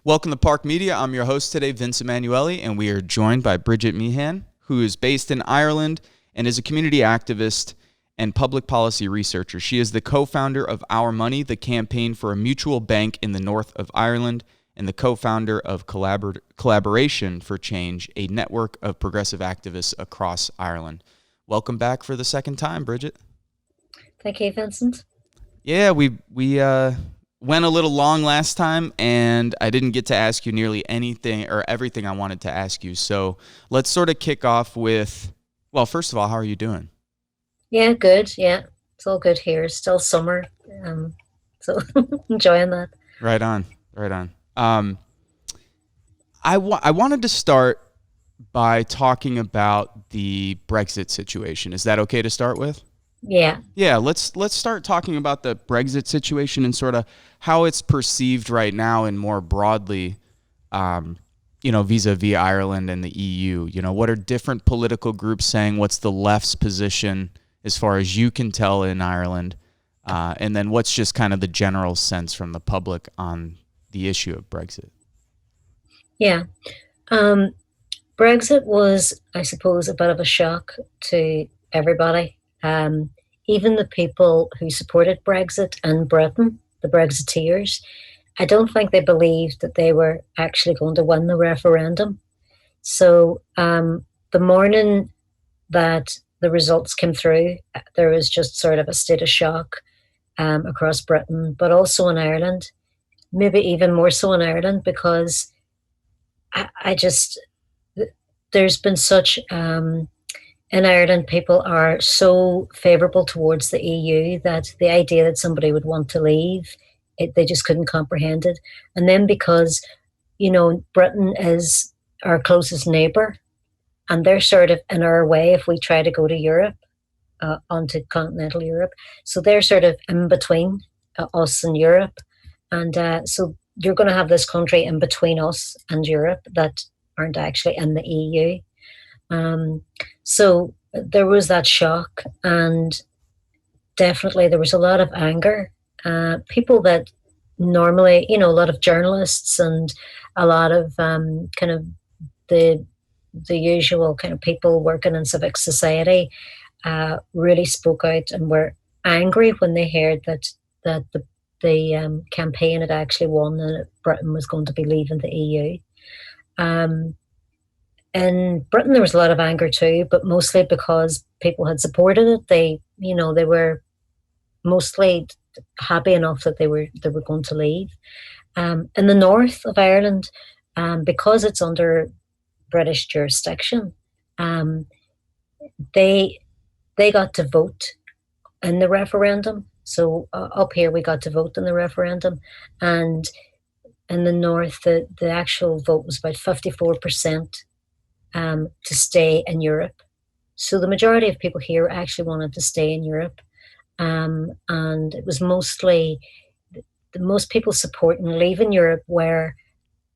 Welcome to Park Media. I'm your host today, Vince Emanuele, and we are joined by Bridget Meehan, who is based in Ireland and is a community activist and public policy researcher. She is the co-founder of Our Money, the campaign for a mutual bank in the north of Ireland, and the co-founder of Collaboration for Change, a network of progressive activists across Ireland. Welcome back for the second time, Bridget. Thank you, Vincent. Yeah, we went a little long last time, and I didn't get to ask you nearly anything or everything I wanted to ask you. So let's sort of kick off with, well, first of all, how are you doing? Yeah, good. Yeah, it's all good here. It's still summer, so enjoying that. Right on, right on. I wanted to start by talking about the Brexit situation. Is that okay to start with? Yeah, Yeah, let's start talking about the Brexit situation and sort of how it's perceived right now and more broadly, vis-a-vis Ireland and the EU. What are different political groups saying? What's the left's position as far as you can tell in Ireland? And then what's just kind of the general sense from the public on the issue of Brexit? yeah. Um, Brexit was, I suppose, a bit of a shock to everybody. Even the people who supported Brexit in Britain, the Brexiteers, I don't think they believed that they were actually going to win the referendum. So the morning that the results came through, there was just sort of a state of shock across Britain, but also in Ireland, maybe even more so in Ireland, because I just, there's been such, in Ireland, people are so favourable towards the EU that the idea that somebody would want to leave, they just couldn't comprehend it. And then because, Britain is our closest neighbour, and they're sort of in our way if we try to go to Europe, onto continental Europe. So they're sort of in between us and Europe. And so you're going to have this country in between us and Europe that aren't actually in the EU. So there was that shock, and definitely there was a lot of anger. People that normally, a lot of journalists and a lot of kind of the the usual kind of people working in civic society really spoke out and were angry when they heard that the campaign had actually won and that Britain was going to be leaving the EU. Um, in Britain, there was a lot of anger too, but mostly because people had supported it. They were mostly happy enough that they were going to leave. In the north of Ireland, because it's under British jurisdiction, um, they they got to vote in the referendum. So up here, we got to vote in the referendum, and in the north, the actual vote was about 54% to stay in Europe. So the majority of people here actually wanted to stay in Europe, and it was mostly the most people supporting leaving Europe were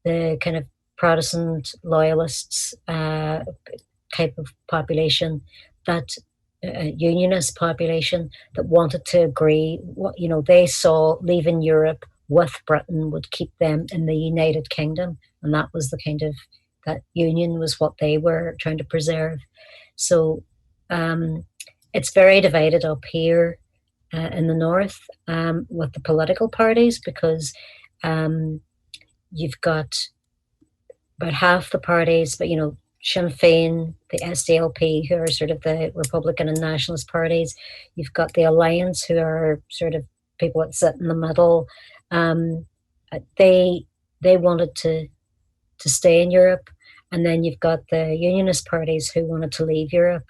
the kind of Protestant loyalists type of population, that unionist population that wanted to agree. What they saw leaving Europe with Britain would keep them in the United Kingdom, and that was the kind of that union was what they were trying to preserve. So um, it's very divided up here in the north with the political parties because um, you've got about half the parties, but Sinn Féin, the SDLP, who are sort of the Republican and Nationalist parties. You've got the Alliance, who are sort of people that sit in the middle. Um, they wanted to stay in Europe, and then you've got the Unionist parties who wanted to leave Europe.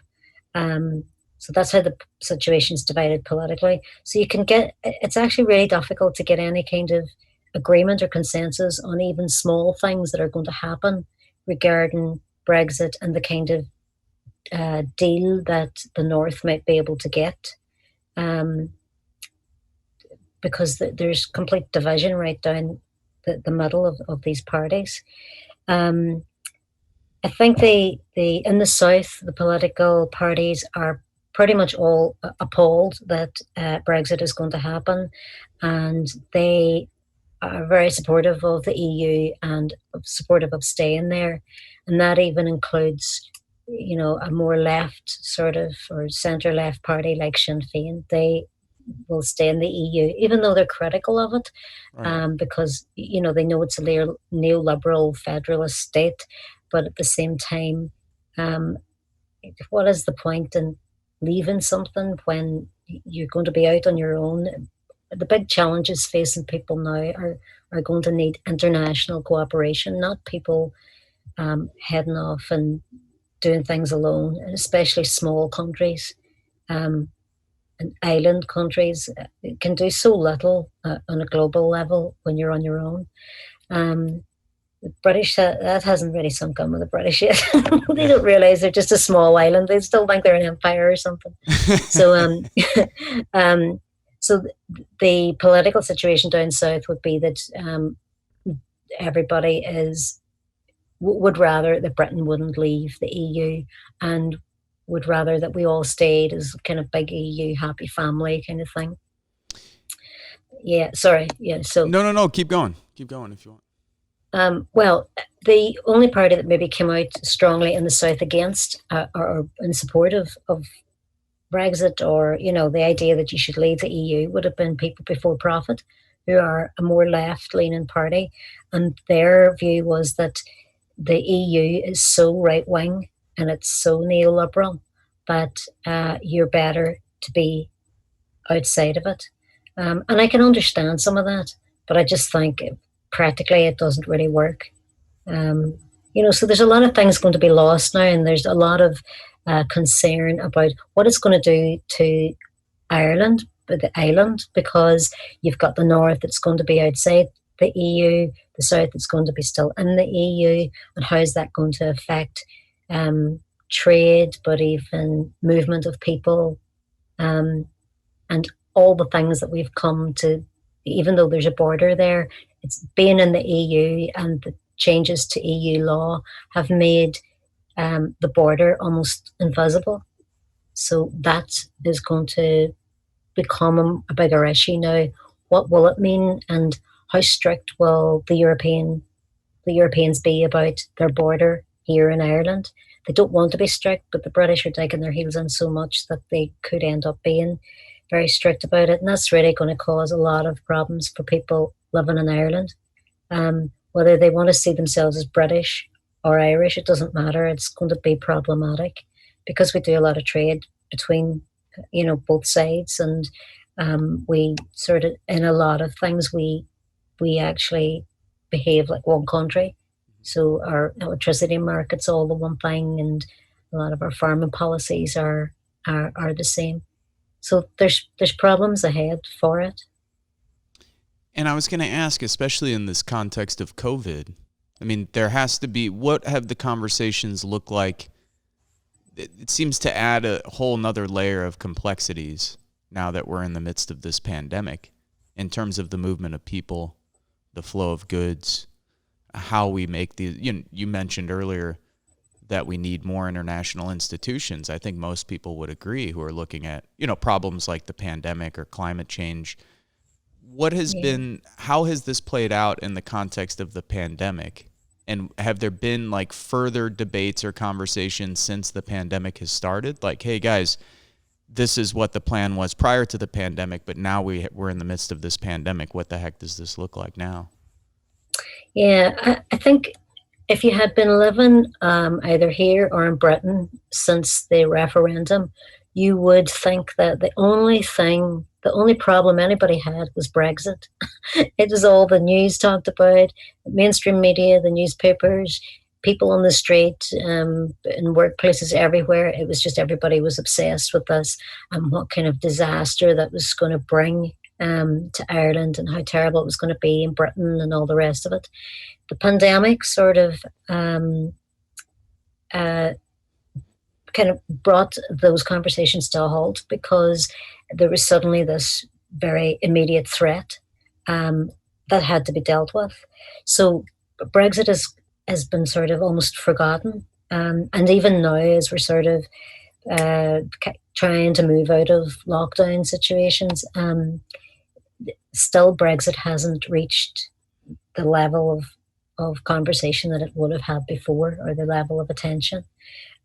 Um, so that's how the situation's divided politically. So it's actually really difficult to get any kind of agreement or consensus on even small things that are going to happen regarding Brexit and the kind of deal that the North might be able to get, um, because there's complete division right down the middle of these parties. Um, I think the in the South, the political parties are pretty much all appalled that Brexit is going to happen, and they are very supportive of the EU and supportive of staying there. And that even includes, a more left sort of or centre left party like Sinn Féin. They will stay in the EU, even though they're critical of it, Right. because, they know it's a neoliberal federalist state. But at the same time, um, what is the point in leaving something when you're going to be out on your own? The big challenges facing people now are going to need international cooperation, not people heading off and doing things alone, and especially small countries um, and island countries can do so little on a global level when you're on your own. The British, that hasn't really sunk in with the British yet. They Yeah. don't realize they're just a small island. They still think they're an empire or something. So, um, so the political situation down south would be that everybody would rather that Britain wouldn't leave the EU, and would rather that we all stayed as kind of big EU happy family kind of thing. Yeah, sorry. Yeah, so No, no, no. Keep going. Keep going if you want. well, the only party that maybe came out strongly in the south against or in support of Brexit, or the idea that you should leave the EU, would have been People Before Profit, who are a more left-leaning party, and their view was that the EU is so right-wing and it's so neoliberal that you're better to be outside of it. And I can understand some of that, but I just think practically it doesn't really work. Um, so there's a lot of things going to be lost now, and there's a lot of concern about what it's going to do to Ireland, the island, because you've got the north that's going to be outside the EU, the south that's going to be still in the EU, and how is that going to affect trade, but even movement of people, um, and all the things that we've come to, even though there's a border there, it's being in the EU and the changes to EU law have made the border almost invisible. So that is going to become a bigger issue now. What will it mean, and how strict will the Europeans be about their border here in Ireland? They don't want to be strict, but the British are digging their heels in so much that they could end up being very strict about it, and that's really going to cause a lot of problems for people living in Ireland. Whether they want to see themselves as British or Irish, it doesn't matter. It's going to be problematic because we do a lot of trade between, both sides, and we sort of, in a lot of things, we actually behave like one country. So our electricity market's all the one thing, and a lot of our farming policies are the same. So there's problems ahead for it. And I was going to ask, especially in this context of COVID, I mean, there has to be, what have the conversations looked like? It seems to add a whole nother layer of complexities now that we're in the midst of this pandemic in terms of the movement of people, the flow of goods, how we make these. You mentioned earlier that we need more international institutions. I think most people would agree who are looking at, problems like the pandemic or climate change. What has Yeah. been, how has this played out in the context of the pandemic? And have there been like further debates or conversations since the pandemic has started? Like, hey guys, this is what the plan was prior to the pandemic, but now we're in the midst of this pandemic. What the heck does this look like now? Yeah, I think if you had been living either here or in Britain since the referendum, you would think that the only problem anybody had was Brexit. It was all the news talked about, mainstream media, the newspapers, people on the street, in workplaces everywhere. It was just everybody was obsessed with this and what kind of disaster that was going to bring to Ireland, and how terrible it was going to be in Britain and all the rest of it. The pandemic sort of uh, kind of brought those conversations to a halt, because there was suddenly this very immediate threat um, that had to be dealt with. So Brexit has been sort of almost forgotten. And even now, as we're sort of trying to move out of lockdown situations, still Brexit hasn't reached the level of conversation that it would have had before, or the level of attention.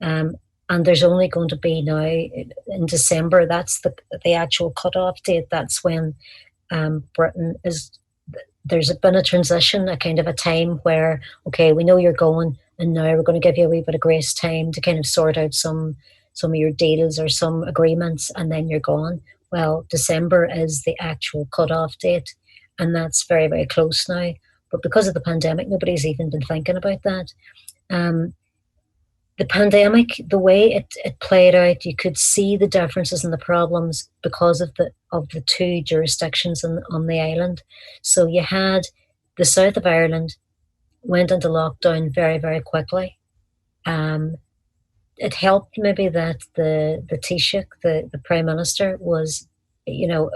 Um, and there's only going to be now in December, that's the actual cutoff date. That's when Britain is, there's been a transition, a kind of a time where, okay, we know you're going, and now we're going to give you a wee bit of grace time to kind of sort out some of your deals or some agreements, and then you're gone. Well, December is the actual cutoff date, and that's very, very close now. But because of the pandemic, nobody's even been thinking about that. Um, the pandemic, the way it played out, you could see the differences and the problems because of the two jurisdictions on the island. So you had the south of Ireland went into lockdown very, very quickly. Um, it helped maybe that the Taoiseach, the Prime Minister, was, you know,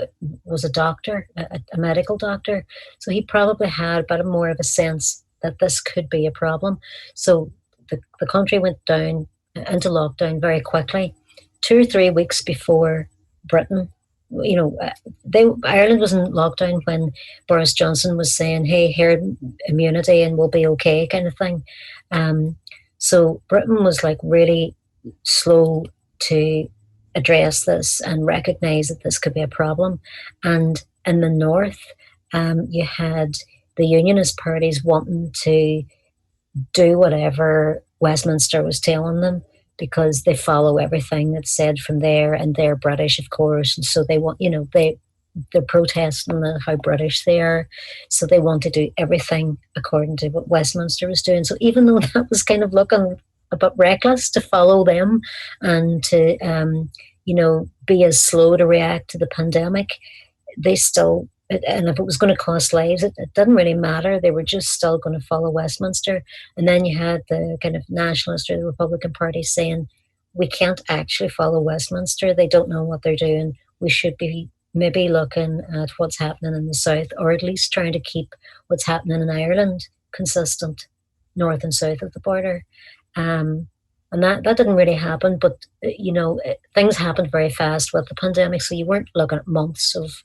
was a doctor, a medical doctor. So he probably had a bit more of a sense that this could be a problem. So the country went down into lockdown very quickly, 2 or 3 weeks before Britain. You know, Ireland was in lockdown when Boris Johnson was saying, "Hey, herd immunity and we'll be okay," kind of thing. Um, so Britain was like really slow to address this and recognize that this could be a problem. And in the north, you had the unionist parties wanting to do whatever Westminster was telling them, because they follow everything that's said from there, and they're British, of course, and so they want, they're protesting how British they are, so they want to do everything according to what Westminster was doing. So even though that was kind of looking a bit reckless to follow them and to, be as slow to react to the pandemic, they still, and if it was going to cost lives, it didn't really matter. They were just still going to follow Westminster. And then you had the kind of nationalist or the Republican Party saying, we can't actually follow Westminster. They don't know what they're doing. We should be maybe looking at what's happening in the south, or at least trying to keep what's happening in Ireland consistent, north and south of the border. And that didn't really happen, but things happened very fast with the pandemic, so you weren't looking at months of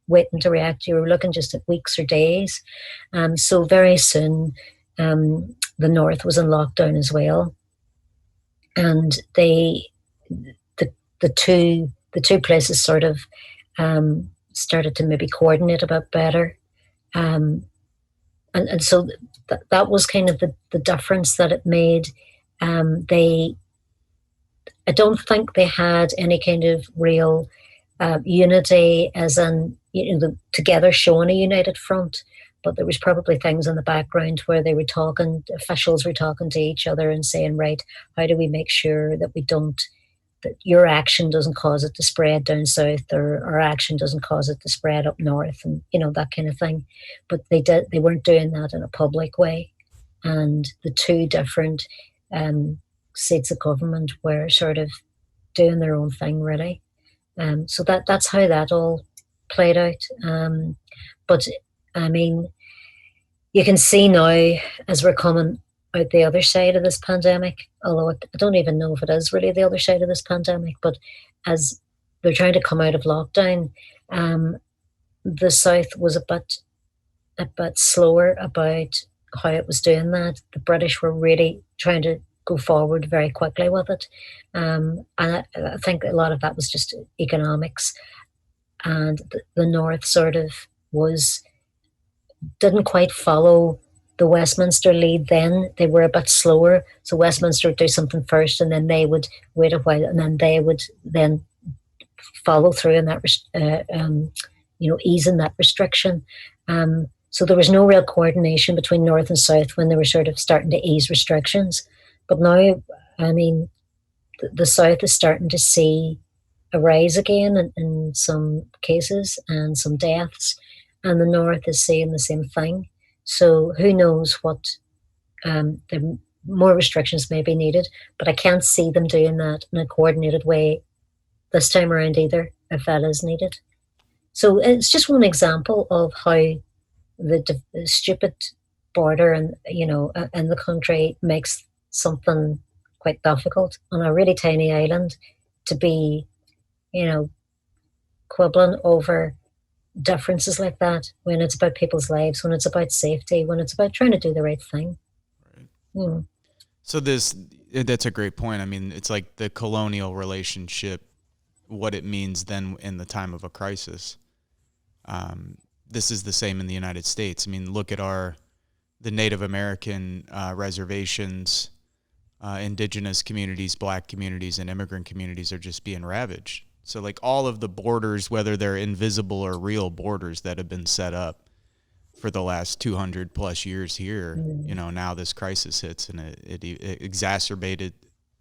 waiting to react. You were looking just at weeks or days. So very soon, the north was in lockdown as well, and the two places sort of started to maybe coordinate a bit better, and so that was kind of the difference that it made. I don't think they had any kind of real unity, as in together showing a united front. But there was probably things in the background where they were talking, officials were talking to each other and saying, right, how do we make sure that that your action doesn't cause it to spread down south, or our action doesn't cause it to spread up north, and that kind of thing. But they weren't doing that in a public way, and the two different seats of government were sort of doing their own thing, really. So that's how that all played out. But I mean, you can see now, as we're coming out the other side of this pandemic, although I don't even know if it is really the other side of this pandemic, but as they're trying to come out of lockdown, the South was a bit slower about how it was doing that. The British were really trying to go forward very quickly with it. And I think a lot of that was just economics. And the North sort of didn't quite follow the Westminster lead then. They were a bit slower. So Westminster would do something first, and then they would wait a while, and then they would then follow through in that, easing that restriction. So there was no real coordination between North and South when they were sort of starting to ease restrictions. But now, I mean, the South is starting to see a rise again in some cases and some deaths, and the North is seeing the same thing. So who knows what the more restrictions may be needed, but I can't see them doing that in a coordinated way this time around either, if that is needed. So it's just one example of how the stupid border and in the country makes something quite difficult on a really tiny island to be quibbling over differences like that, when it's about people's lives, when it's about safety, when it's about trying to do the right thing. Right. Mm. So that's a great point. I mean, it's like the colonial relationship, what it means then in the time of a crisis. Um, this is the same in the United States. I mean, look at the Native American reservations, indigenous communities, black communities, and immigrant communities are just being ravaged. So, like all of the borders, whether they're invisible or real borders that have been set up for the last 200 plus years here, Mm. now this crisis hits and it exacerbated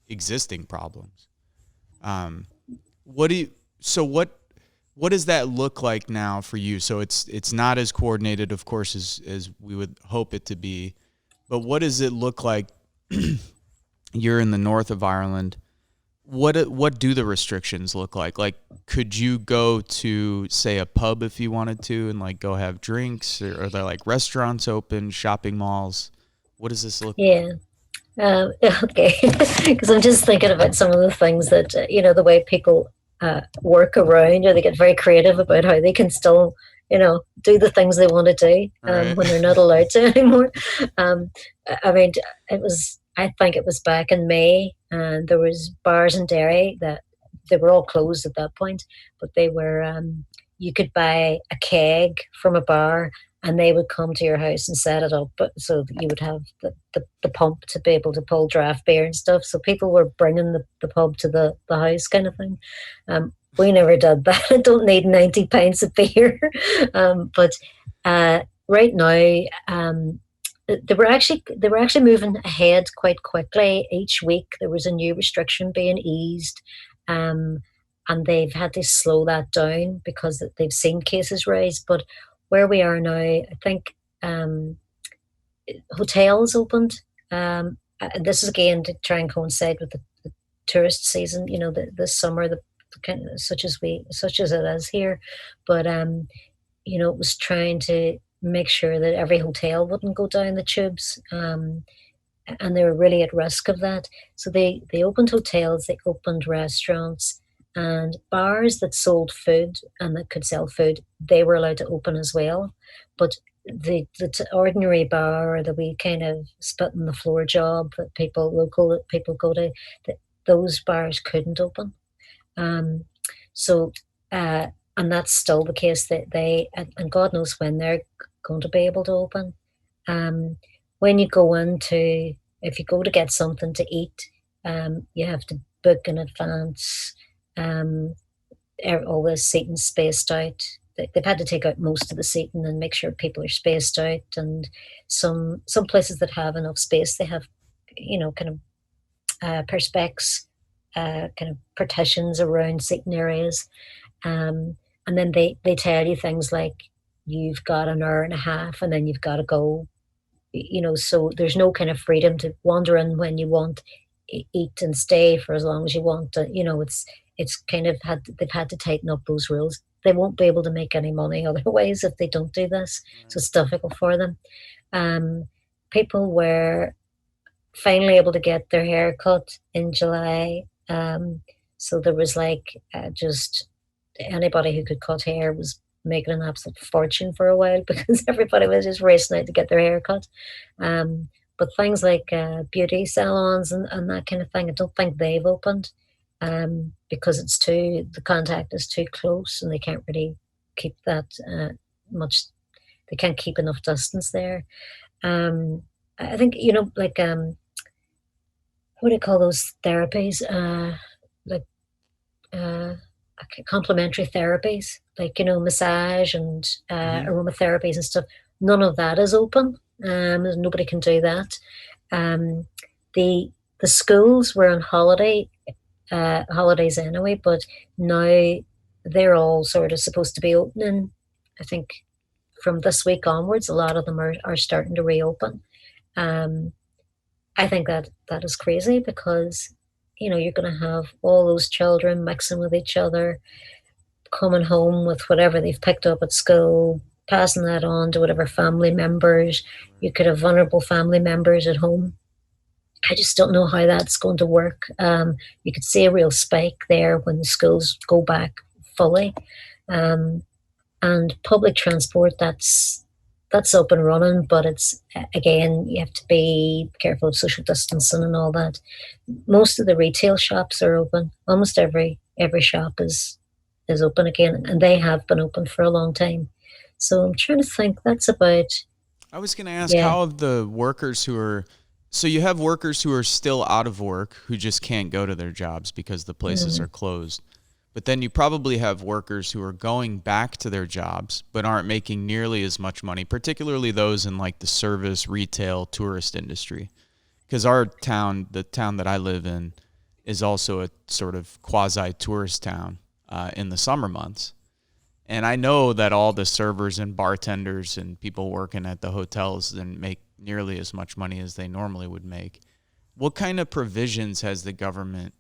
existing problems. Um, what do you, so what does that look like now for you? So it's not as coordinated, of course, as we would hope it to be, but what does it look like? You're in the north of Ireland. What do the restrictions look like? Like, could you go to say a pub if you wanted to, and like go have drinks, or are there like restaurants open, shopping malls? What does this look like? Yeah. Okay, because I'm just thinking about some of the things that the way people work around, or they get very creative about how they can still, do the things they want to do All right. when they're not allowed to anymore. Um, I mean, I think it was back in May, and there was bars and dairy that they were all closed at that point, but they were. You could buy a keg from a bar, and they would come to your house and set it up so that you would have the pump to be able to pull draft beer and stuff. So people were bringing the pub to the house, kind of thing. We never did that. I don't need 90 pints of beer. But right now, they were actually moving ahead quite quickly. Each week there was a new restriction being eased. Um, and they've had to slow that down because they've seen cases rise. But where we are now, I think um, hotels opened. This is again to try and coincide with the tourist season. The summer, the kind of, such as it is here. But it was trying to make sure that every hotel wouldn't go down the tubes. And they were really at risk of that. So they opened hotels, they opened restaurants, and bars that sold food and that could sell food. They were allowed to open as well, but the ordinary bar, or the wee kind of spit on the floor job that people go to, that those bars couldn't open. Um, so uh, and that's still the case, that and God knows when they're going to be able to open. Um, when you go into If you go to get something to eat, you have to book in advance. Um, all the seating spaced out. They've had to take out most of the seating and make sure people are spaced out. And some places that have enough space, they have, kind of perspex, kind of partitions around seating areas. And then they tell you things like, you've got an hour and a half, and then you've got to go. So there's no kind of freedom to wander in when you want, eat and stay for as long as you want. It's kind of they've had to tighten up those rules. They won't be able to make any money otherwise if they don't do this. So Right. it's difficult for them. Um, People were finally able to get their hair cut in July. So there was like, just anybody who could cut hair was making an absolute fortune for a while, because everybody was just racing out to get their hair cut. Um, but things like beauty salons and that kind of thing, I don't think they've opened, because the contact is too close, and they can't really keep that much. They can't keep enough distance there. Um, I think, like, what do you call those therapies? Like uh, complementary therapies, like, massage and Mm-hmm. aromatherapies and stuff. None of that is open. Nobody can do that. Um, the the schools were on holidays anyway, but now they're all sort of supposed to be opening. I think from this week onwards, a lot of them are starting to reopen. Um, I think that is crazy, because you're going to have all those children mixing with each other, coming home with whatever they've picked up at school, passing that on to whatever family members. You Right. could have vulnerable family members at home. I just don't know how that's going to work. You could see a real spike there when the schools go back fully. Um, And public transport, that's up and running, but it's, again, you have to be careful of social distancing and all that. Most of the retail shops are open. Almost every shop is open again, and they have been open for a long time. So I'm trying to think. That's about, I was going to ask, yeah. how have the workers who are, so you have workers who are still out of work who just can't go to their jobs because the places Mm, are closed. But then you probably have workers who are going back to their jobs but aren't making nearly as much money, particularly those in like the service, retail, tourist industry. Because our town, the town that I live in, is also a sort of quasi tourist town in the summer months. And I know that all the servers and bartenders and people working at the hotels didn't make nearly as much money as they normally would make. What kind of provisions has the government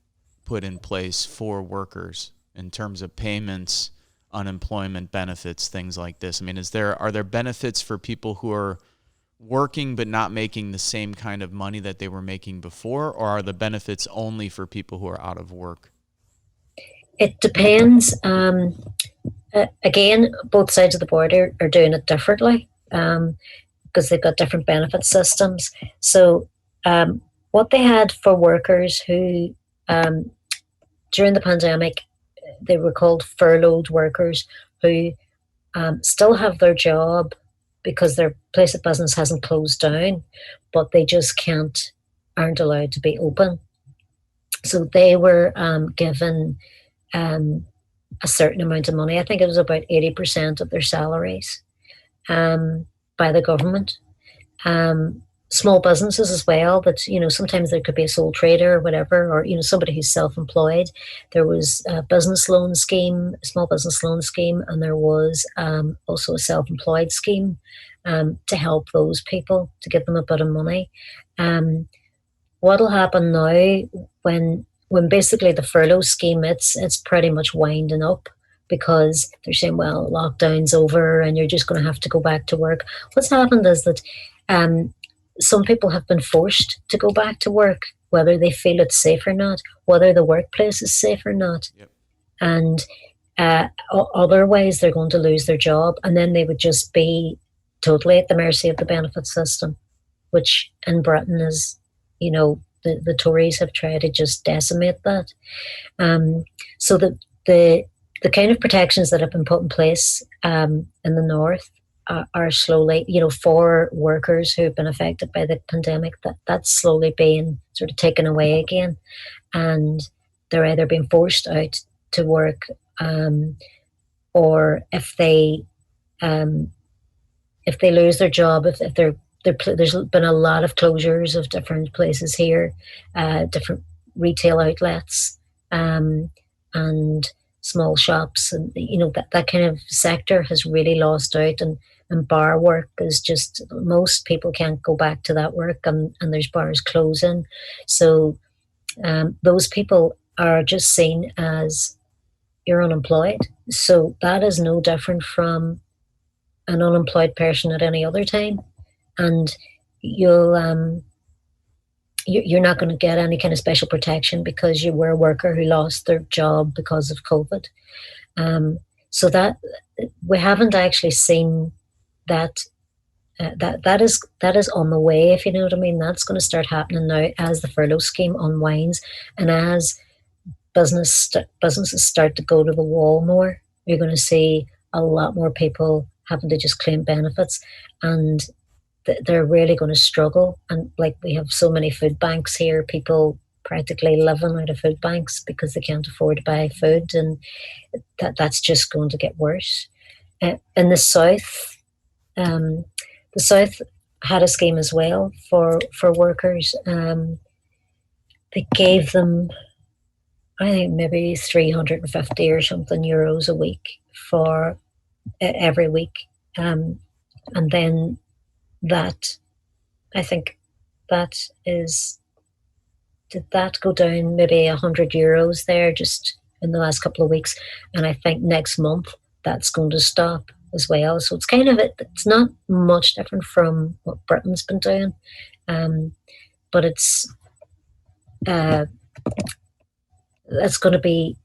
put in place for workers in terms of payments, unemployment benefits, things like this? I mean, are there benefits for people who are working but not making the same kind of money that they were making before, or are the benefits only for people who are out of work? it depends. Again, both sides of the border are doing it differently, because they've got different benefit systems. So, what they had for workers who, um, during the pandemic, they were called furloughed workers, who still have their job because their place of business hasn't closed down, but they just aren't allowed to be open. So they were given um, a certain amount of money. I think it was about 80% of their salaries, by the government. Um, Small businesses as well, that, sometimes there could be a sole trader or whatever, or, somebody who's self-employed. There was a small business loan scheme, and there was also a self-employed scheme, to help those people, to give them a bit of money. um, what'll happen now, when basically the furlough scheme, it's pretty much winding up, because they're saying, well, lockdown's over and you're just going to have to go back to work. What's happened is that, um, some people have been forced to go back to work, whether they feel it's safe or not, whether the workplace is safe or not. Yep. And otherwise, they're going to lose their job, and then they would just be totally at the mercy of the benefit system, which in Britain is, the Tories have tried to just decimate that. Um, so the the kind of protections that have been put in place, in the north, are slowly, for workers who have been affected by the pandemic, that's slowly being sort of taken away again, and they're either being forced out to work, or um, if they lose their job, if there's been a lot of closures of different places here, different retail outlets, and small shops, and that kind of sector has really lost out, and bar work is just, most people can't go back to that work, and there's bars closing. So, those people are just seen as, you're unemployed. So that is no different from an unemployed person at any other time, and you'll you're not going to get any kind of special protection because you were a worker who lost their job because of COVID. Um, so that we haven't actually seen that. That is on the way, if you know what I mean. That's going to start happening now as the furlough scheme unwinds, and as businesses start to go to the wall more. You're going to see a lot more people having to just claim benefits, and they're really going to struggle. And like, we have so many food banks here, people practically living out of food banks because they can't afford to buy food, and that's just going to get worse. In um, the south had a scheme as well for workers. They gave them, I think, maybe 350 or something euros a week for every week, and then that, I think, that is, did that go down maybe 100 euros there just in the last couple of weeks, and I think next month that's going to stop as well. So it's kind of, it's not much different from what Britain's been doing, but it's uh, going to be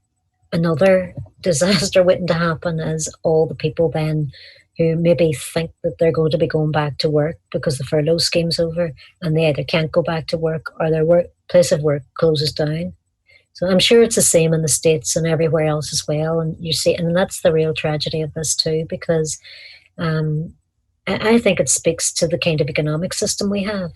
another disaster waiting to happen is all the people then who maybe think that they're going to be going back to work because the furlough scheme's over, and they either can't go back to work or their place of work closes down. So I'm sure it's the same in the States and everywhere else as well. And you see, and that's the real tragedy of this too, because um, I think it speaks to the kind of economic system we have.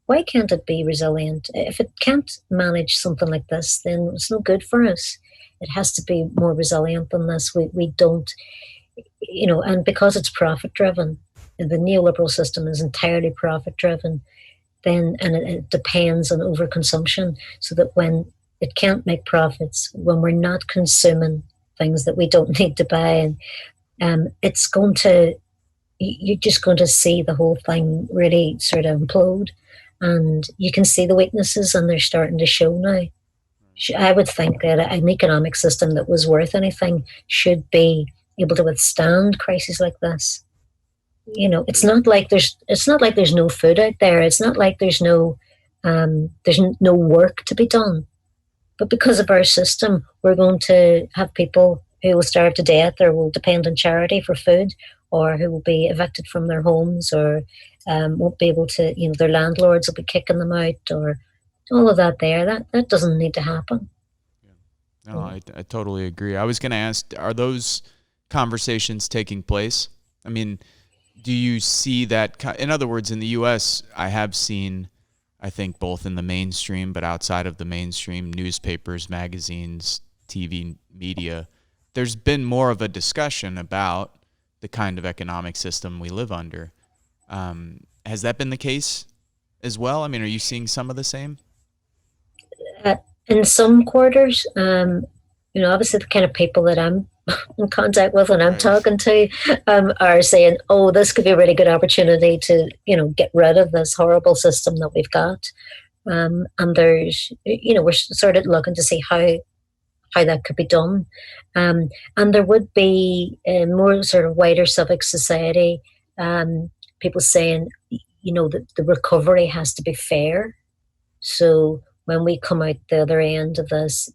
Why can't it be resilient? If it can't manage something like this, then it's no good for us. It has to be more resilient than this. We don't, and because it's profit driven, and the neoliberal system is entirely profit driven, then, and it depends on overconsumption, so that when it can't make profits, when we're not consuming things that we don't need to buy, and it's going to, you're just going to see the whole thing really sort of implode. And you can see the weaknesses, and they're starting to show now. I would think that an economic system that was worth anything should be able to withstand crises like this. It's not like there's no food out there. It's not like there's no work to be done. But because of our system, we're going to have people who will starve to death or will depend on charity for food, or who will be evicted from their homes, or won't be able to, their landlords will be kicking them out, or all of that there. That doesn't need to happen. Yeah. No, I totally agree. I was going to ask, are those conversations taking place? I mean, do you see that? In other words, in the U.S., I have seen, I think, both in the mainstream, but outside of the mainstream, newspapers, magazines, TV, media, there's been more of a discussion about the kind of economic system we live under. Has that been the case as well? I mean, are you seeing some of the same? Uh, in some quarters, obviously the kind of people that I'm in contact with and I'm Right. talking to are saying, oh, this could be a really good opportunity to, get rid of this horrible system that we've got. And there's, we're sort of looking to see how that could be done. And there would be more sort of wider civic society, people saying, that the recovery has to be fair. So when we come out the other end of this,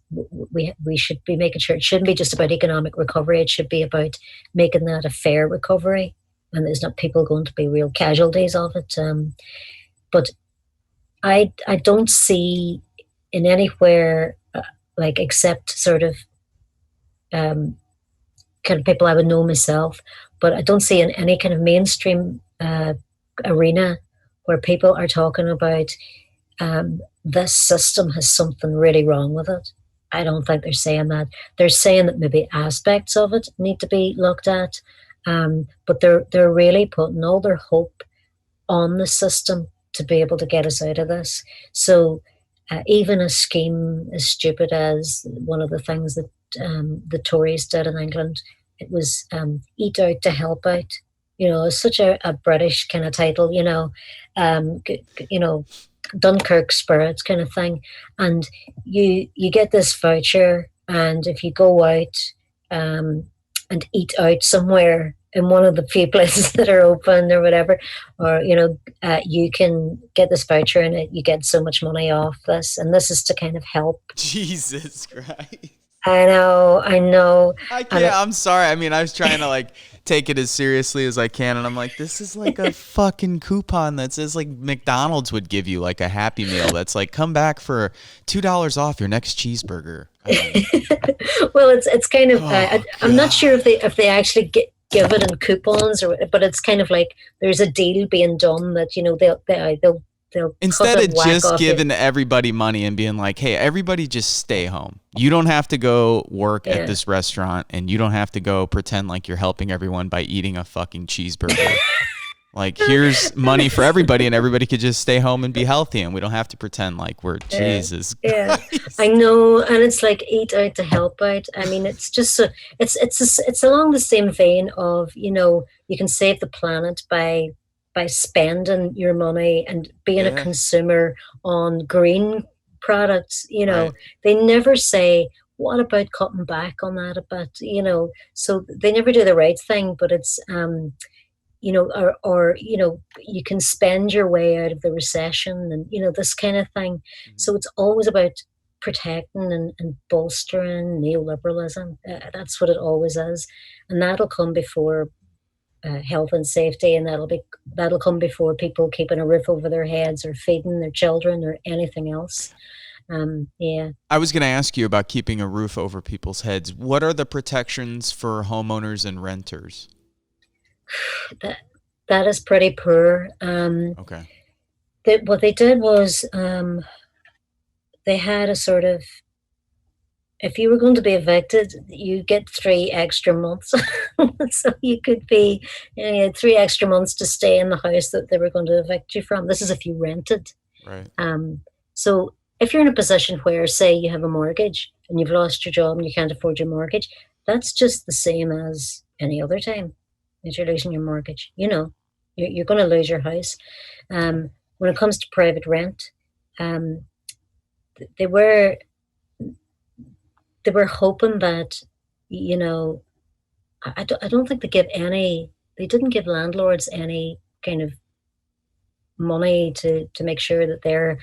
we should be making sure it shouldn't be just about economic recovery. It should be about making that a fair recovery, and there's not people going to be real casualties of it. But I don't see in anywhere like except sort of kind of people I would know myself, but I don't see in any kind of mainstream arena where people are talking about this system has something really wrong with it. I don't think they're saying that. They're saying that maybe aspects of it need to be looked at, but they're really putting all their hope on the system to be able to get us out of this. So even a scheme as stupid as one of the things that the Tories did in England, it was eat out to help out. It's such a British kind of title, Dunkirk spirit kind of thing. And you get this voucher, and if you go out and eat out somewhere in one of the few places that are open or whatever, or you can get this voucher and you get so much money off this, and this is to kind of help. Jesus Christ. I know, I and can't. I'm sorry. I mean, I was trying to like take it as seriously as I can, and I'm like, this is like a fucking coupon that says like McDonald's would give you like a Happy Meal that's like come back for $2 off your next cheeseburger. well, it's kind of. Oh I'm not sure God. if they actually give it in coupons, but it's kind of like there's a deal being done that they'll cut Instead a of whack just off you. giving everybody money and being like, hey, everybody just stay home. You don't have to go work at Yeah. this restaurant, and you don't have to go pretend like you're helping everyone by eating a fucking cheeseburger. Like, here's money for everybody, and everybody could just stay home and be healthy, and we don't have to pretend like we're Yeah, Jesus yeah, I Christ. know, and it's like eat out to help out. I mean, it's just so it's along the same vein of you can save the planet by spending your money and being a Yeah, consumer on green products. right. They never say what about cutting back on that a bit. So they never do the right thing, but it's or you can spend your way out of the recession, and this kind of thing. Mhm. So it's always about protecting and bolstering neoliberalism. That's what it always is, and that'll come before health and safety, and that'll come before people keeping a roof over their heads or feeding their children or anything else. Yeah. I was going to ask you about keeping a roof over people's heads. What are the protections for homeowners and renters? That is pretty poor. Okay. What they did was they had a sort of, if you were going to be evicted, you get 3 extra months. So you could be, you had 3 extra months to stay in the house that they were going to evict you from. This is if you rented. Right. So if you're in a position where, say, you have a mortgage and you've lost your job and you can't afford your mortgage, that's just the same as any other time that you're losing your mortgage. You're going to lose your house. When it comes to private rent, they were hoping that, I don't think they didn't give landlords any kind of money to make sure that their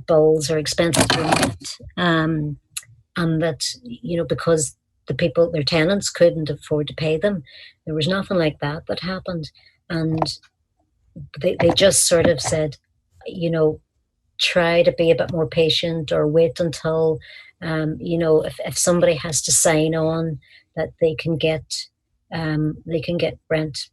bills or expenses were met, and that, because their tenants couldn't afford to pay them, there was nothing like that happened. And they just sort of said, try to be a bit more patient, or wait until, if somebody has to sign on that they can get rent,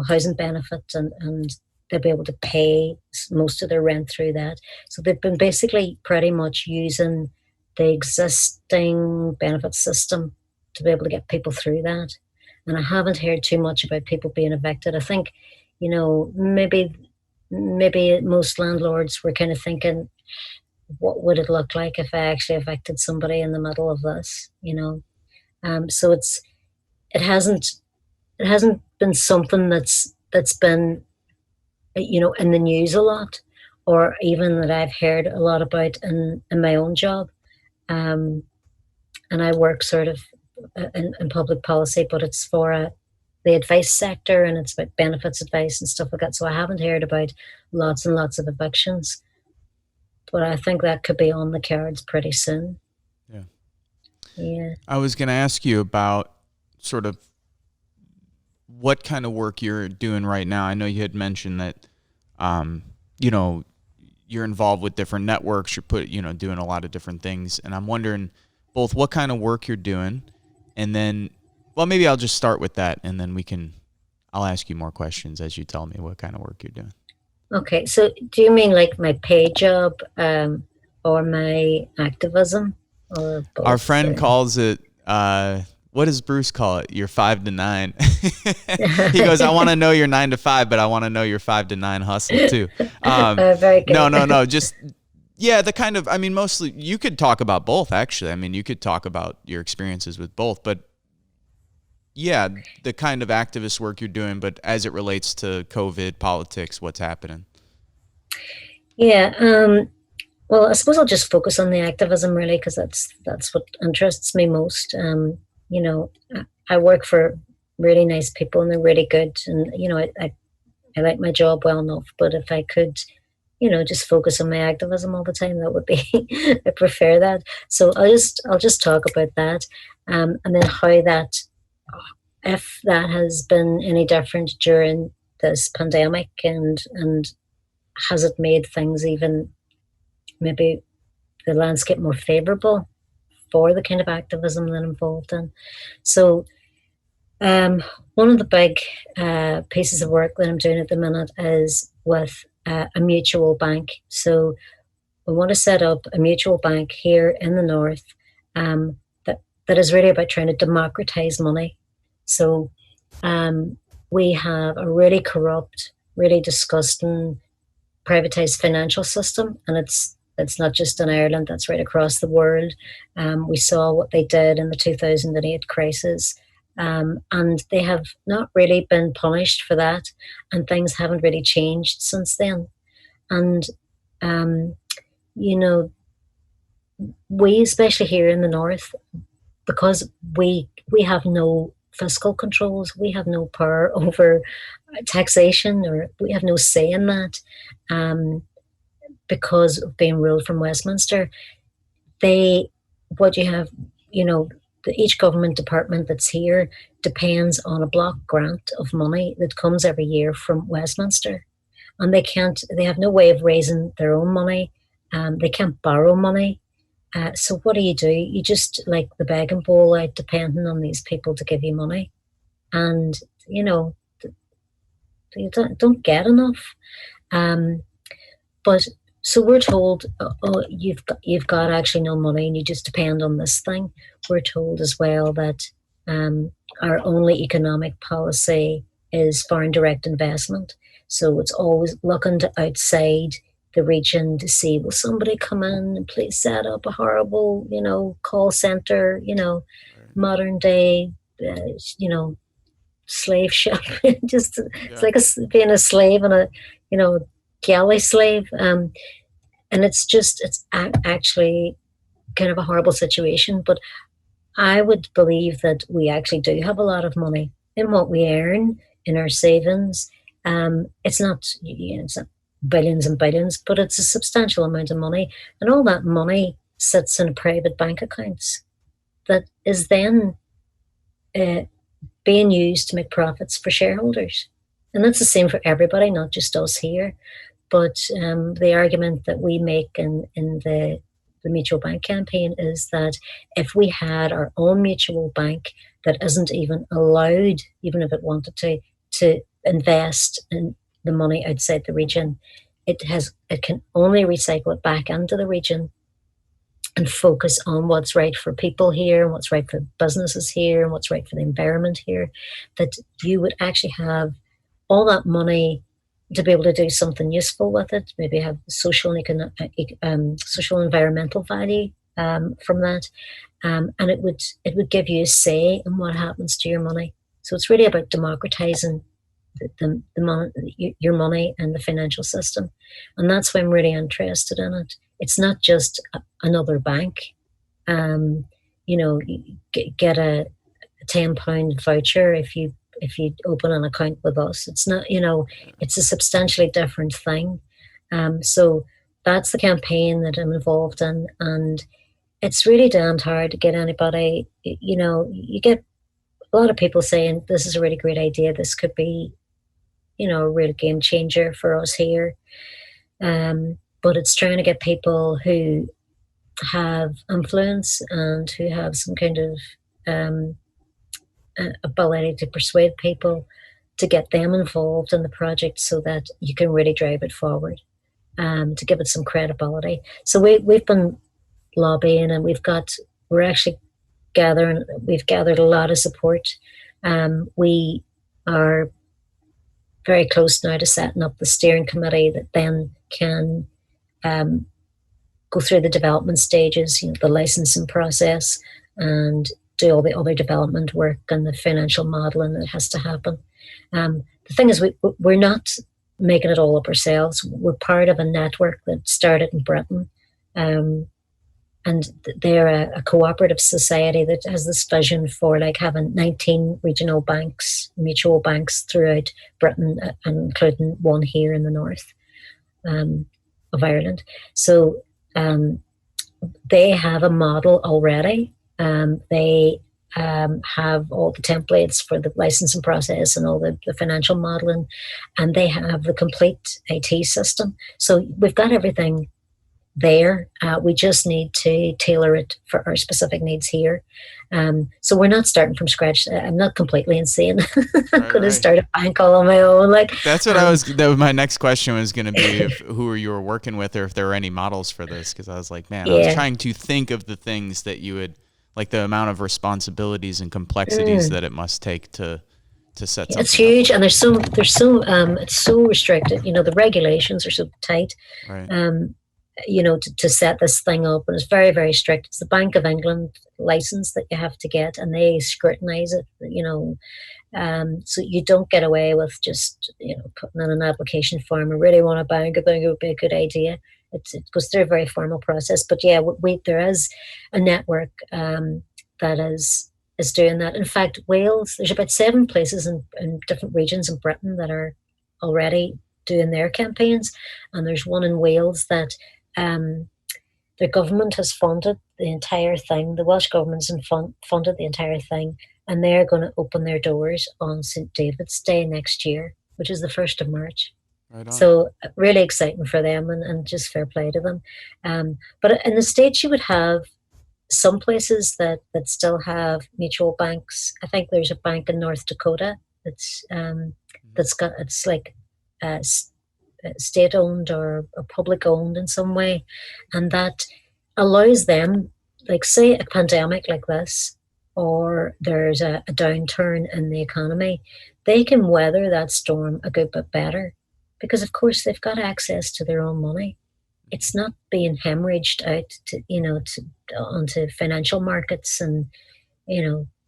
housing benefits, and they'll be able to pay most of their rent through that. So they've been basically pretty much using the existing benefit system to be able to get people through that. And I haven't heard too much about people being evicted. I think, maybe most landlords were kind of thinking, what would it look like if I actually evicted somebody in the middle of this? So it hasn't been something that's been, in the news a lot, or even that I've heard a lot about in my own job. And I work sort of in public policy, but it's for the advice sector, and it's about benefits advice and stuff like that. So I haven't heard about lots and lots of evictions, but I think that could be on the cards pretty soon. Yeah. Yeah. I was going to ask you about sort of what kind of work you're doing right now. I know you had mentioned that, you're involved with different networks. You're doing a lot of different things, and I'm wondering both what kind of work you're doing, and then, well, maybe I'll just start with that, and then I'll ask you more questions as you tell me what kind of work you're doing. Okay, so do you mean like my paid job, or my activism, or both? Our friend calls it, what does Bruce call it? Your 5 to 9. He goes, I want to know your 9 to 5, but I want to know your 5 to 9 hustle too. Very good. No. Just, yeah, mostly you could talk about both, actually. I mean, you could talk about your experiences with both, but yeah, the kind of activist work you're doing, but as it relates to COVID, politics, what's happening? Yeah. Well, I suppose I'll just focus on the activism, really, because that's what interests me most. I work for really nice people, and they're really good, and I like my job well enough. But if I could, just focus on my activism all the time, that would be I prefer that. So I'll just talk about that, and then how that, if that has been any different during this pandemic, and has it made things even, maybe, the landscape more favorable for the kind of activism that I'm involved in. So one of the big pieces of work that I'm doing at the minute is with a mutual bank. So we want to set up a mutual bank here in the north, that is really about trying to democratize money. So we have a really corrupt, really disgusting, privatized financial system, and it's not just in Ireland, that's right across the world. We saw what they did in the 2008 crisis, and they have not really been punished for that, and things haven't really changed since then. And, we, especially here in the north, because we have no fiscal controls, we have no power over taxation, or we have no say in that, because of being ruled from Westminster. they, what you have, you know, each government department that's here depends on a block grant of money that comes every year from Westminster, and they have no way of raising their own money. They can't borrow money. So what do? You just like the begging bowl out, depending on these people to give you money, and you know you don't get enough. Um, but so we're told, oh, you've got actually no money, and you just depend on this thing. We're told as well that um, our only economic policy is foreign direct investment. So it's always looking to outside the region to see, will somebody come in and please set up a horrible, call center, Right. modern day, you know, slave ship. Just it's Yeah. like being a slave and a, galley slave. And it's actually kind of a horrible situation. But I would believe that we actually do have a lot of money in what we earn in our savings. It's not billions and billions, but it's a substantial amount of money, and all that money sits in private bank accounts that is then uh, being used to make profits for shareholders. And that's the same for everybody, not just us here. But the argument that we make in the mutual bank campaign is that if we had our own mutual bank that isn't even allowed, even if it wanted to invest in the money outside the region, it can only recycle it back into the region and focus on what's right for people here and what's right for businesses here and what's right for the environment here, that you would actually have all that money to be able to do something useful with it, maybe have social environmental value from that, and it would give you a say in what happens to your money. So it's really about democratizing the money, your money and the financial system, and that's why I'm really interested in it. It's not just another bank. Um, you get a £10 voucher if you open an account with us. It's not, it's a substantially different thing. So that's the campaign that I'm involved in, and it's really damned hard to get anybody. You get a lot of people saying this is a really great idea. This could be, a real game changer for us here. But it's trying to get people who have influence and who have some kind of um, ability to persuade people to get them involved in the project so that you can really drive it forward, to give it some credibility. So we've been lobbying, and we're actually we've gathered a lot of support. We are very close now to setting up the steering committee that then can um, go through the development stages, the licensing process, and do all the other development work and the financial modeling that has to happen. The thing is, we're not making it all up ourselves. We're part of a network that started in Britain. And they're a cooperative society that has this vision for like having 19 regional banks, mutual banks throughout Britain, including one here in the north of Ireland. So they have a model already. They have all the templates for the licensing process and all the financial modeling, and they have the complete IT system. So we've got everything there. We just need to tailor it for our specific needs here. So we're not starting from scratch. I'm not completely insane. I'm going to start a bank all on my own. That's what my next question was going to be, who you were working with, or if there were any models for this. Because I was like, man, I was trying to think of the things that you would, like the amount of responsibilities and complexities that it must take to set something. It's huge, and it's so restricted. The regulations are so tight. Right. To set this thing up, and it's very, very strict. It's the Bank of England license that you have to get, and they scrutinize it. So you don't get away with just putting in an application form. I really want a bank. I think it would be a good idea. It goes through a very formal process. But yeah, there is a network that is doing that. In fact, Wales, there's about 7 places in different regions in Britain that are already doing their campaigns, and there's one in Wales that the government has funded the entire thing. The Welsh government's funded the entire thing, and they're going to open their doors on St. David's Day next year, which is the 1st of March. Right on. So really exciting for them, and just fair play to them. But in the States, you would have some places that still have mutual banks. I think there's a bank in North Dakota that's got, it's like uh, state owned or public owned in some way, and that allows them, like say a pandemic like this, or there's a downturn in the economy, they can weather that storm a good bit better because of course they've got access to their own money. It's not being hemorrhaged out onto financial markets and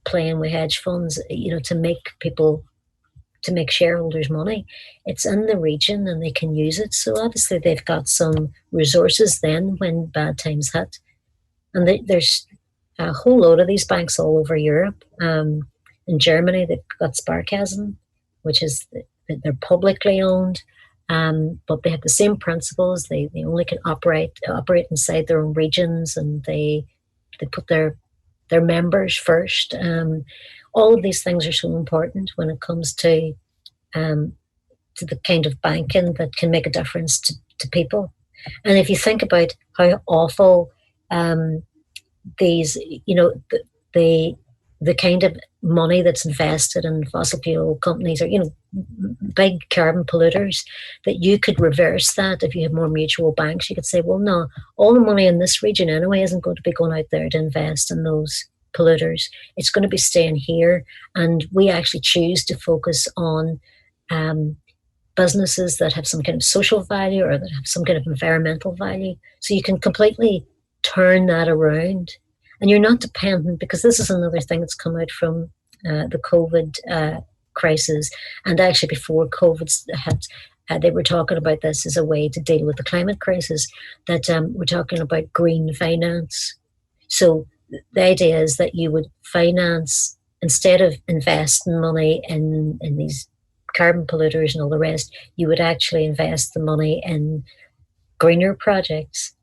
playing with hedge funds to make shareholders money. It's in the region and they can use it. So obviously they've got some resources then when bad times hit. And there's a whole load of these banks all over Europe. In Germany, they've got Sparkassen, which is they're publicly owned, but they have the same principles. They only can operate inside their own regions, and they put their members first. All of these things are so important when it comes to the kind of banking that can make a difference to people. And if you think about how awful these, the kind of money that's invested in fossil fuel companies or, big carbon polluters, that you could reverse that if you had more mutual banks. You could say, well, no, all the money in this region anyway isn't going to be going out there to invest in those polluters. It's going to be staying here. And we actually choose to focus on businesses that have some kind of social value or that have some kind of environmental value. So you can completely turn that around. And you're not dependent, because this is another thing that's come out from the COVID crisis. And actually before COVID hit, they were talking about this as a way to deal with the climate crisis, that we're talking about green finance. So the idea is that you would finance, instead of investing money in these carbon polluters and all the rest, you would actually invest the money in greener projects.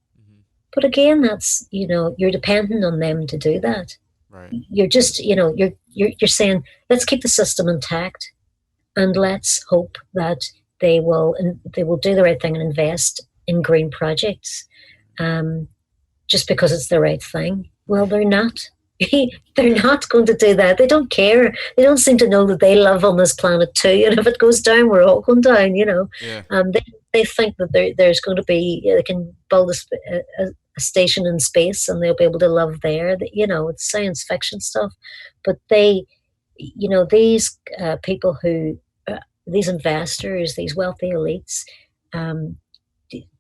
But again, that's, you're dependent on them to do that. Right. You're just, you're saying, let's keep the system intact and let's hope that they will do the right thing and invest in green projects just because it's the right thing. Well, they're not. They're not going to do that. They don't care. They don't seem to know that they live on this planet too. And if it goes down, we're all going down, Yeah. They think that there's going to be, they can build a station in space and they'll be able to live there. It's science fiction stuff. But these people these investors, these wealthy elites,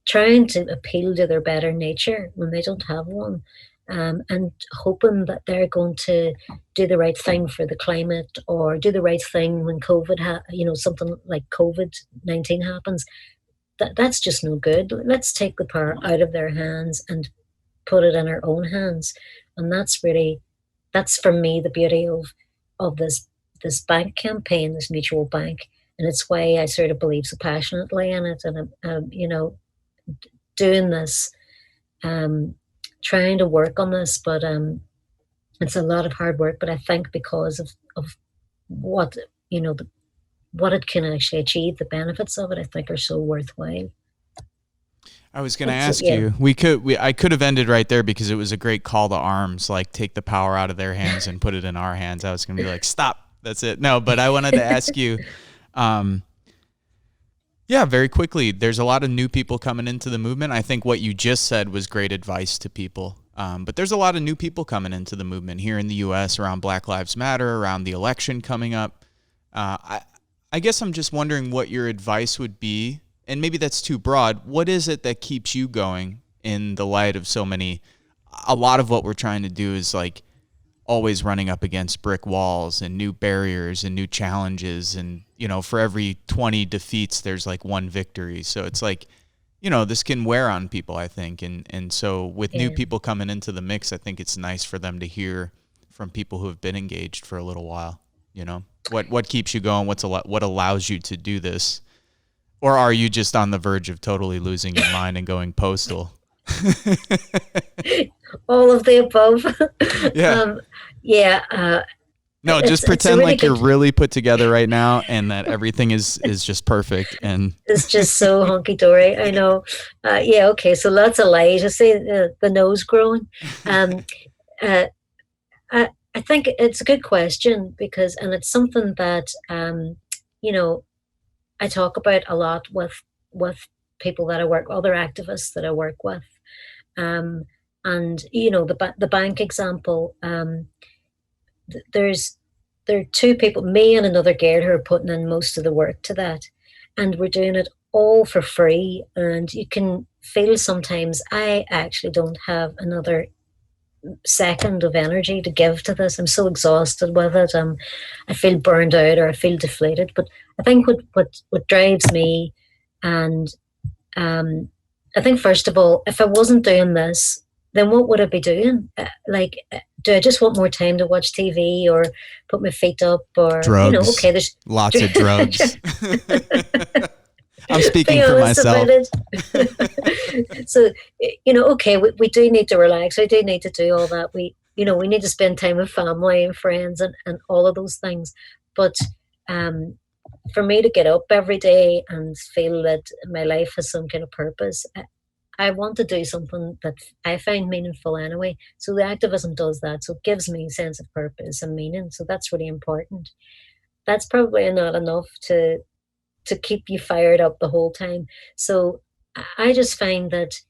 trying to appeal to their better nature when they don't have one. And hoping that they're going to do the right thing for the climate, or do the right thing when something like COVID-19 happens. That's just no good. Let's take the power out of their hands and put it in our own hands. And that's for me the beauty of this bank campaign, this mutual bank, and it's why I sort of believe so passionately in it. And doing this. Trying to work on this, but it's a lot of hard work. But I think because of what what it can actually achieve, the benefits of it, I think are so worthwhile. I was going to ask you. I could have ended right there because it was a great call to arms. Like, take the power out of their hands and put it in our hands. I was going to be like, stop. That's it. No, but I wanted to ask you. Yeah, very quickly. There's a lot of new people coming into the movement. I think what you just said was great advice to people. But there's a lot of new people coming into the movement here in the U.S. around Black Lives Matter, around the election coming up. I guess I'm just wondering what your advice would be, and maybe that's too broad. What is it that keeps you going in the light of a lot of what we're trying to do is like always running up against brick walls and new barriers and new challenges. And, for every 20 defeats, there's like one victory. So it's like, this can wear on people, I think. And so with new people coming into the mix, I think it's nice for them to hear from people who have been engaged for a little while. What keeps you going? What allows you to do this? Or are you just on the verge of totally losing your mind and going postal? All of the above. Yeah. um, yeah, No, just it's a pretend really like you're good. really put together right now and that everything is just perfect and It's just so hunky dory. I know. Yeah, okay. So lots of light. I see the nose growing. Um, uh, I think it's a good question because, and it's something that you know, I talk about a lot with people that I work, other activists that I work with. Um, and the bank example. There's there are two people, me and another girl, who are putting in most of the work to that, and we're doing it all for free. And you can feel sometimes I actually don't have another second of energy to give to this. I'm so exhausted with it. I feel burned out or I feel deflated. But I think what drives me, and um, I think first of all, if I wasn't doing this, then what would I be doing? Do I just want more time to watch TV or put my feet up, or drugs, okay, there's lots of drugs. I'm speaking be for honest about myself. it. So, okay, we do need to relax. We do need to do all that. We need to spend time with family and friends and all of those things. But um, for me to get up every day and feel that my life has some kind of purpose, I want to do something that I find meaningful anyway. So the activism does that. So it gives me a sense of purpose and meaning. So that's really important. That's probably not enough to keep you fired up the whole time. So I just find that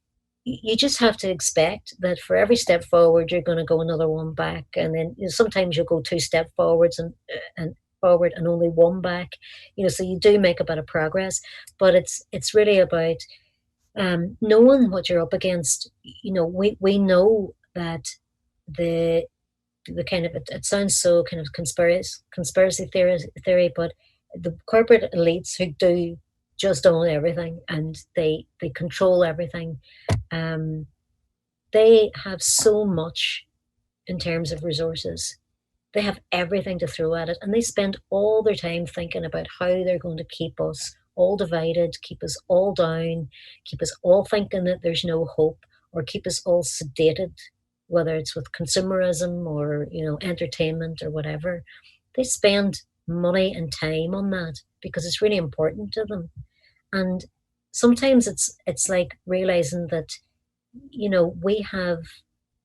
you just have to expect that for every step forward, you're going to go another one back, and then sometimes you'll go two step forwards and forward and only one back. So you do make a bit of progress, but it's really about knowing what you're up against. We know that the the kind of it sounds so kind of conspiracy theory, but the corporate elites who do just own everything and they control everything. um, they have so much in terms of resources. They have everything to throw at it, and they spend all their time thinking about how they're going to keep us all divided, keep us all down, keep us all thinking that there's no hope, or keep us all sedated, whether it's with consumerism or entertainment or whatever. They spend money and time on that because it's really important to them. And sometimes it's like realizing that we have,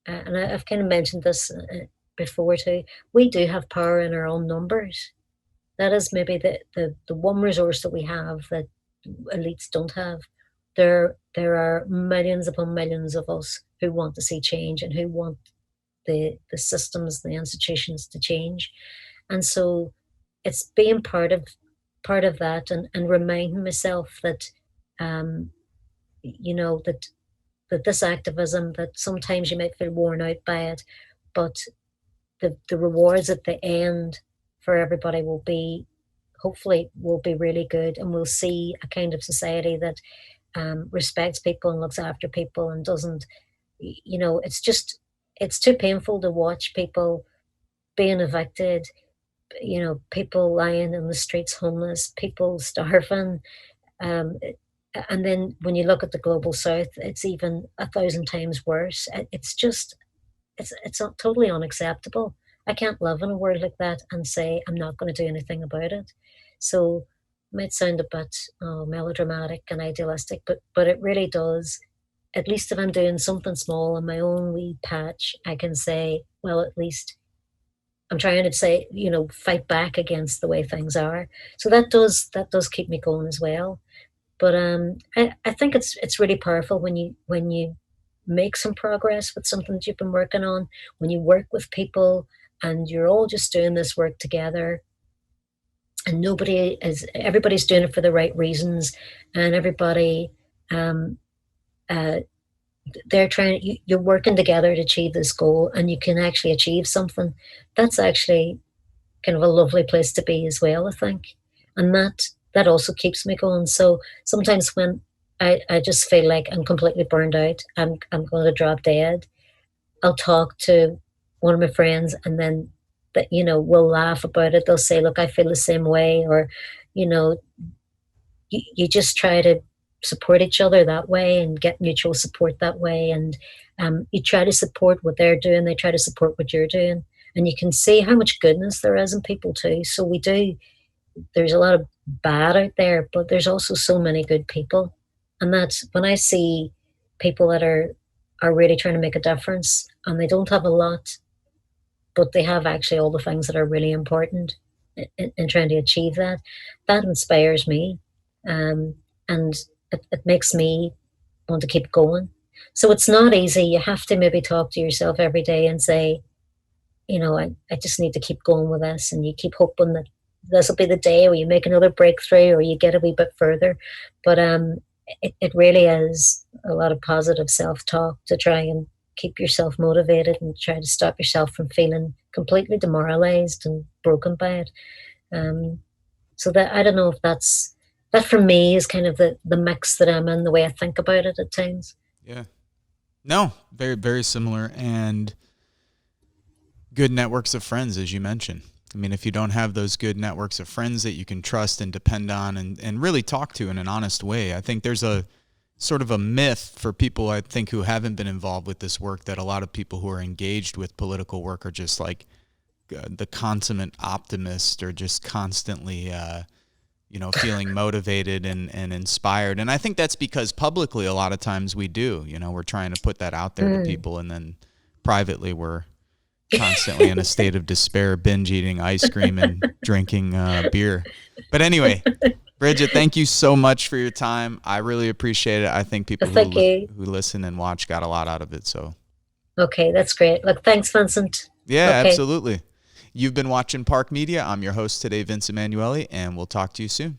and I've kind of mentioned this before too, we do have power in our own numbers. That is maybe the one resource that we have that elites don't have. There are millions upon millions of us who want to see change and who want the systems, the institutions to change. And so it's being part of that, and reminding myself that um, that this activism, that sometimes you might feel worn out by it, but the rewards at the end for everybody will be, hopefully will be really good, and we'll see a kind of society that respects people and looks after people and doesn't, it's too painful to watch people being evicted, people lying in the streets homeless, people starving. um, and then when you look at the global south, it's even 1,000 times worse. It's just, it's totally unacceptable. I can't live in a world like that and say I'm not going to do anything about it. So it might sound a bit melodramatic and idealistic, but it really does. At least if I'm doing something small in my own wee patch, I can say, well, at least I'm trying to say, fight back against the way things are. So that does keep me going as well. But I think it's really powerful when you make some progress with something that you've been working on, when you work with people and you're all just doing this work together, and everybody's doing it for the right reasons, and everybody um, uh, they're you're working together to achieve this goal, and you can actually achieve something. That's actually kind of a lovely place to be as well, I think. And that also keeps me going. So sometimes when I just feel like I'm completely burned out, I'm going to drop dead, I'll talk to one of my friends, and then we'll laugh about it. They'll say, look, I feel the same way. Or, you know, you just try to support each other that way and get mutual support that way. And you try to support what they're doing, they try to support what you're doing. And you can see how much goodness there is in people too. So we do, there's a lot of bad out there, but there's also so many good people. And that's when I see people that are really trying to make a difference and they don't have a lot, but they have actually all the things that are really important in trying to achieve that. That inspires me. And it makes me want to keep going. So it's not easy. You have to maybe talk to yourself every day and say, I just need to keep going with this. And you keep hoping that this will be the day where you make another breakthrough or you get a wee bit further. But it really is a lot of positive self-talk to try and keep yourself motivated and try to stop yourself from feeling completely demoralized and broken by it. So that, I don't know if that for me is kind of the mix that I'm in, the way I think about it at times. Yeah. No, very, very similar. And good networks of friends, as you mentioned. I mean, if you don't have those good networks of friends that you can trust and depend on and really talk to in an honest way, I think there's a sort of a myth for people, I think, who haven't been involved with this work, that a lot of people who are engaged with political work are just like the consummate optimist or just constantly, feeling motivated and inspired. And I think that's because publicly a lot of times we do, we're trying to put that out there to people, and then privately we're constantly in a state of despair, binge eating ice cream and drinking beer. But anyway, Bridget, thank you so much for your time. I really appreciate it. I think people who listen and watch got a lot out of it. So, okay, that's great. Look, thanks, Vincent. Yeah, okay. Absolutely. You've been watching Park Media. I'm your host today, Vince Emanuele, and we'll talk to you soon.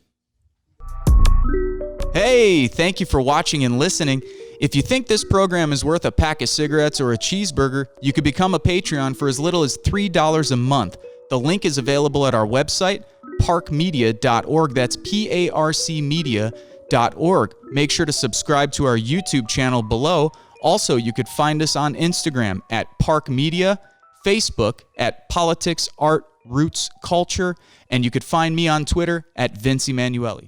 Hey, thank you for watching and listening. If you think this program is worth a pack of cigarettes or a cheeseburger, you could become a Patreon for as little as $3 a month. The link is available at our website, parkmedia.org. That's PARCmedia.org. Make sure to subscribe to our YouTube channel below. Also, you could find us on Instagram at Park Media, Facebook at Politics, Art, Roots, Culture, and you could find me on Twitter at Vince Emanuele.